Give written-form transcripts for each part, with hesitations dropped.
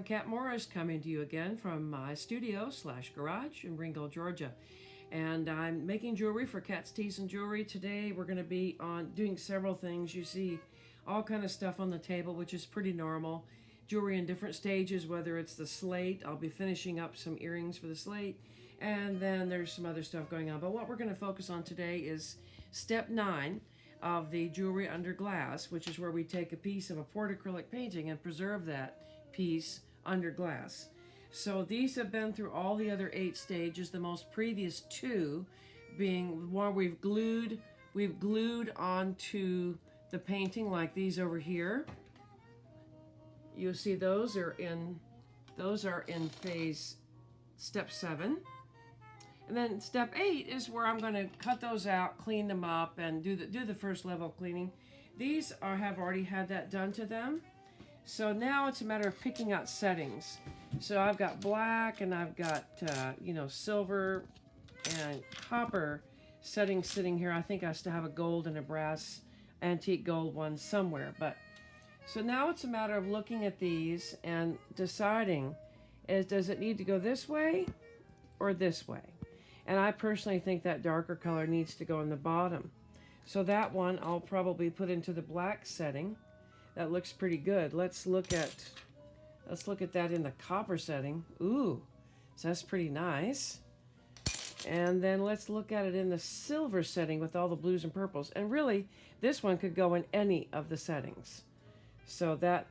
Kat Morris coming to you again from my studio / garage in Ringgold, Georgia. And I'm making jewelry for Kat's Teas and Jewelry. Today we're going to be on doing several things. You see all kind of stuff on the table, which is pretty normal. Jewelry in different stages, whether it's the slate. I'll be finishing up some earrings for the slate. And then there's some other stuff going on. But what we're going to focus on today is step 9 of the jewelry under glass, which is where we take a piece of a poured acrylic painting and preserve that piece under glass. So these have been through all the other 8 stages, the most previous 2 being one we've glued onto the painting, like these over here. You'll see those are in phase step 7. And then step 8 is where I'm going to cut those out, clean them up, and do the first level of cleaning. These have already had that done to them. So now it's a matter of picking out settings. So I've got black and I've got silver and copper settings sitting here. I think I still have a gold and a brass antique gold one somewhere. But so now it's a matter of looking at these and deciding, does it need to go this way or this way? And I personally think that darker color needs to go in the bottom. So that one I'll probably put into the black setting. That looks pretty good. Let's look at that in the copper setting. Ooh, so that's pretty nice. And then let's look at it in the silver setting with all the blues and purples. And really, this one could go in any of the settings. So that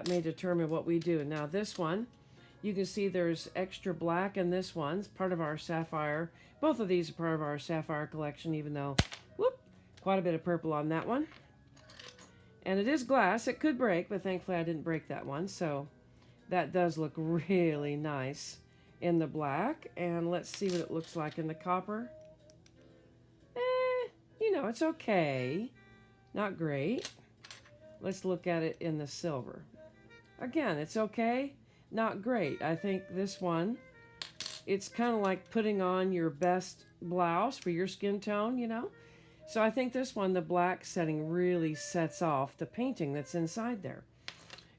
may determine what we do. Now this one, you can see there's extra black in this one. It's part of our sapphire. Both of these are part of our sapphire collection, even though, quite a bit of purple on that one. And it is glass. It could break, but thankfully I didn't break that one. So that does look really nice in the black. And let's see what it looks like in the copper. It's okay. Not great. Let's look at it in the silver. Again, it's okay. Not great. I think this one, it's kind of like putting on your best blouse for your skin tone, So I think this one, the black setting, really sets off the painting that's inside there.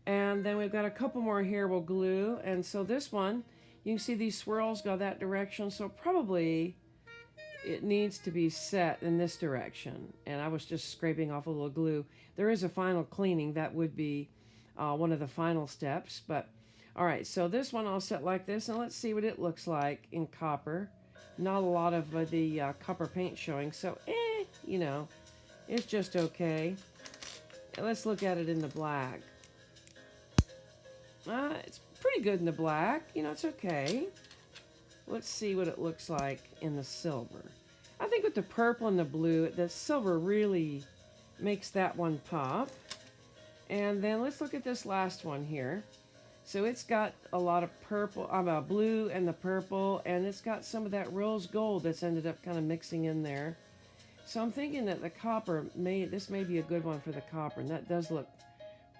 And then we've got a couple more here we'll glue. And so this one, you can see these swirls go that direction. So probably it needs to be set in this direction. And I was just scraping off a little glue. There is a final cleaning. That would be one of the final steps. But all right, so this one I'll set like this, and let's see what it looks like in copper. Not a lot of the copper paint showing, so it's just okay. And let's look at it in the black. It's pretty good in the black. It's okay. Let's see what it looks like in the silver. I think with the purple and the blue, the silver really makes that one pop. And then let's look at this last one here. So it's got a lot of purple, blue and the purple, and it's got some of that rose gold that's ended up kind of mixing in there. So I'm thinking that the copper, this may be a good one for the copper, and that does look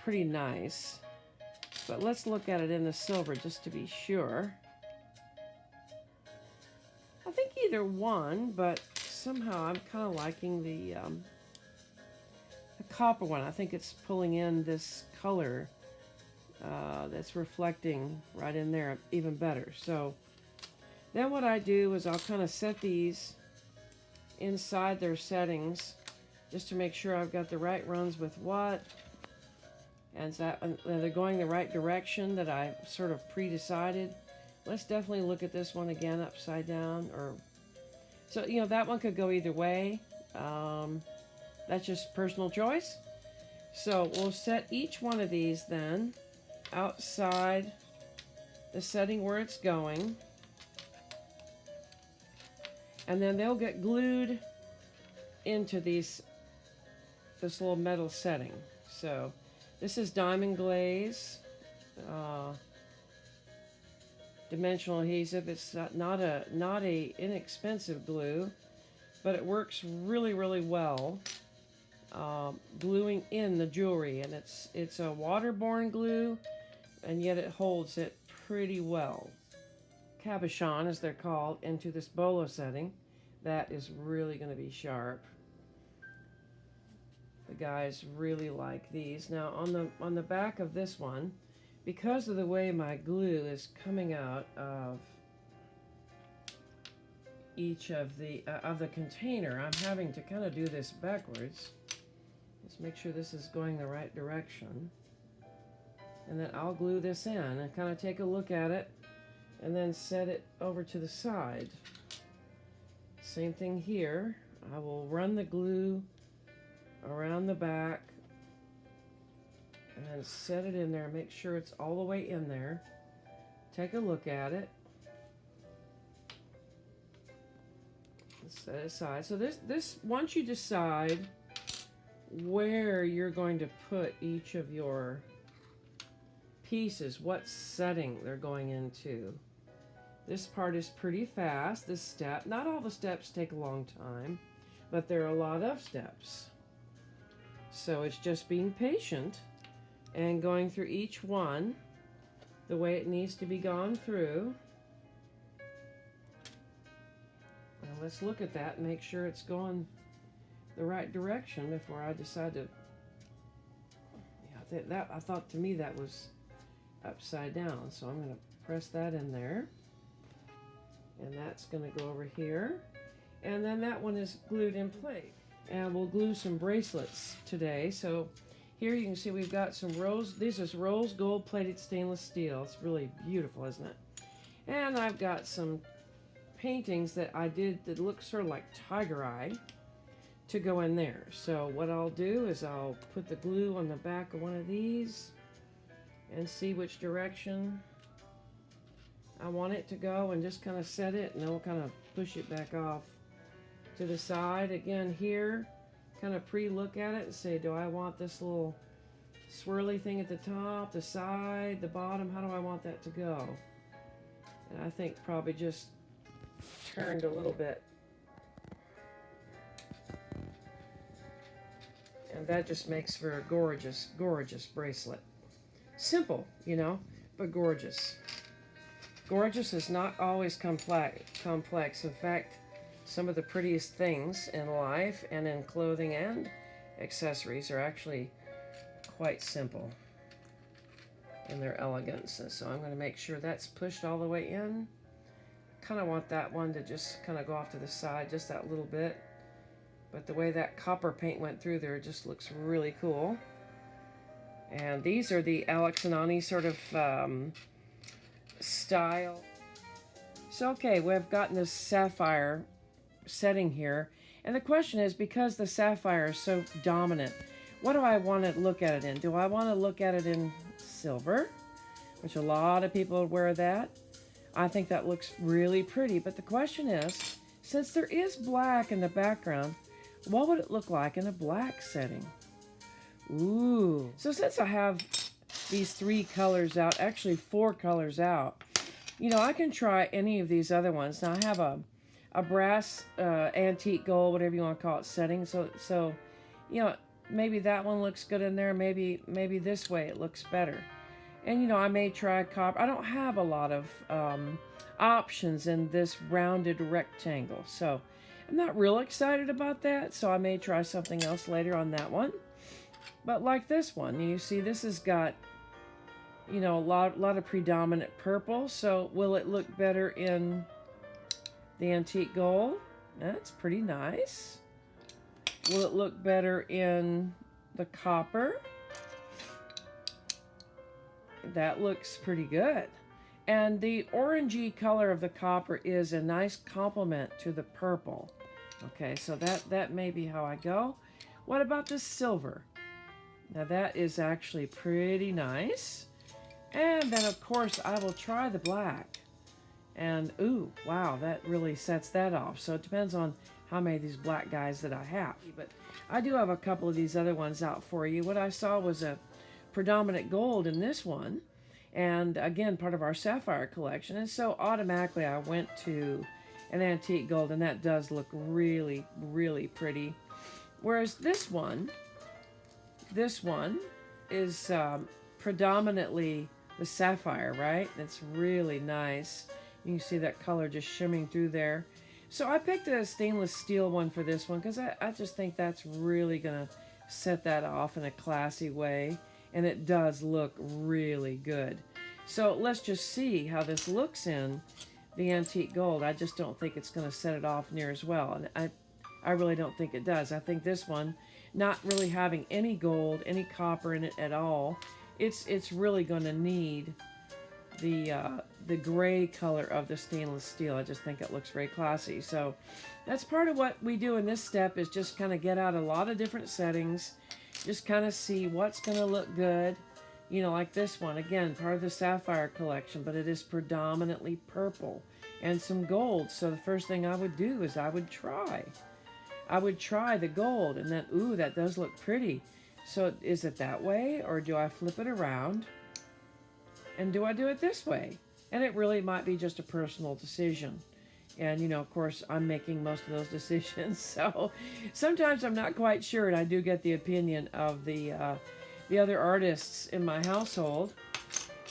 pretty nice. But let's look at it in the silver just to be sure. I think either one, but somehow I'm kind of liking the copper one. I think it's pulling in this color that's reflecting right in there even better. So then what I do is I'll kind of set these inside their settings just to make sure I've got the right runs with what, and they're going the right direction that I sort of pre-decided. Let's definitely look at this one again upside down, so that one could go either way. That's just personal choice. So we'll set each one of these then outside the setting where it's going, and then they'll get glued into this little metal setting. So this is diamond glaze, dimensional adhesive. It's not a inexpensive glue, but it works really, really well gluing in the jewelry, and it's a waterborne glue, and yet it holds it pretty well. Cabochon, as they're called, into this bolo setting. That is really going to be sharp. The guys really like these. Now on the back of this one, because of the way my glue is coming out of each of the container, I'm having to kind of do this backwards. Let's make sure this is going the right direction. And then I'll glue this in and kind of take a look at it and then set it over to the side. Same thing here. I will run the glue around the back and then set it in there. Make sure it's all the way in there. Take a look at it. Set it aside. So this once you decide where you're going to put each of your pieces, what setting they're going into. This part is pretty fast, this step. Not all the steps take a long time, but there are a lot of steps. So it's just being patient and going through each one the way it needs to be gone through. And let's look at that and make sure it's going the right direction before I decide to. Yeah, I thought to me that was upside down, so I'm going to press that in there, and that's going to go over here, and then that one is glued in place. And we'll glue some bracelets today. So here you can see we've got some these are rose gold plated stainless steel. It's really beautiful, isn't it? And I've got some paintings that I did that look sort of like tiger eye to go in there. So what I'll do is I'll put the glue on the back of one of these and see which direction I want it to go and just kind of set it, and then we'll kind of push it back off to the side. Again here, kind of pre-look at it and say, do I want this little swirly thing at the top, the side, the bottom? How do I want that to go? And I think probably just turned a little bit. And that just makes for a gorgeous, gorgeous bracelet. Simple, you know, but gorgeous. Gorgeous is not always complex. In fact, some of the prettiest things in life and in clothing and accessories are actually quite simple in their elegance. And so I'm going to make sure that's pushed all the way in. Kind of want that one to just kind of go off to the side just that little bit. But the way that copper paint went through there just looks really cool. And these are the Alex and Ani sort of style. So okay, we've gotten this sapphire setting here. And the question is, because the sapphire is so dominant, what do I want to look at it in? Do I want to look at it in silver? Which a lot of people wear that. I think that looks really pretty. But the question is, since there is black in the background, what would it look like in a black setting? Ooh. So since I have these 3 colors out, actually 4 colors out, you know, I can try any of these other ones. Now I have a brass, antique gold, whatever you want to call it, setting. So, you know, maybe that one looks good in there. Maybe this way it looks better. And, you know, I may try copper. I don't have a lot of options in this rounded rectangle. So I'm not real excited about that. So I may try something else later on that one. But like this one, you see this has got, you know, a lot of predominant purple. So will it look better in the antique gold? That's pretty nice. Will it look better in the copper? That looks pretty good. And the orangey color of the copper is a nice complement to the purple. Okay, so that may be how I go. What about the silver? Now that is actually pretty nice. And then of course I will try the black. And ooh, wow, that really sets that off. So it depends on how many of these black guys that I have. But I do have a couple of these other ones out for you. What I saw was a predominant gold in this one. And again, part of our sapphire collection. And so automatically I went to an antique gold, and that does look really, really pretty. Whereas this one is predominantly the sapphire, right? It's really nice. You can see that color just shimmering through there. So I picked a stainless steel one for this one because I just think that's really going to set that off in a classy way. and it does look really good. So let's just see how this looks in the antique gold. I just don't think it's going to set it off near as well, and I really don't think it does. I think this one, not really having any gold, any copper in it at all, it's really going to need the gray color of the stainless steel. I just think it looks very classy. So that's part of what we do in this step, is just kind of get out a lot of different settings, just kind of see what's going to look good. You know, like this one, again, part of the sapphire collection, but it is predominantly purple and some gold. So the first thing I would do is I would try the gold, and then, ooh, that does look pretty. So is it that way, or do I flip it around? And do I do it this way? And it really might be just a personal decision. And, you know, of course, I'm making most of those decisions. So sometimes I'm not quite sure, and I do get the opinion of the other artists in my household.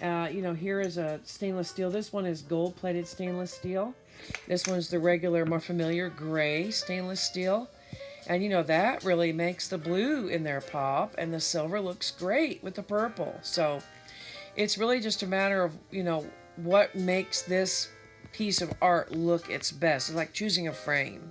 You know, here is a stainless steel. This one is gold-plated stainless steel. This one's the regular, more familiar gray stainless steel. And, you know, that really makes the blue in there pop, and the silver looks great with the purple. So it's really just a matter of, you know, what makes this piece of art look its best. It's like choosing a frame.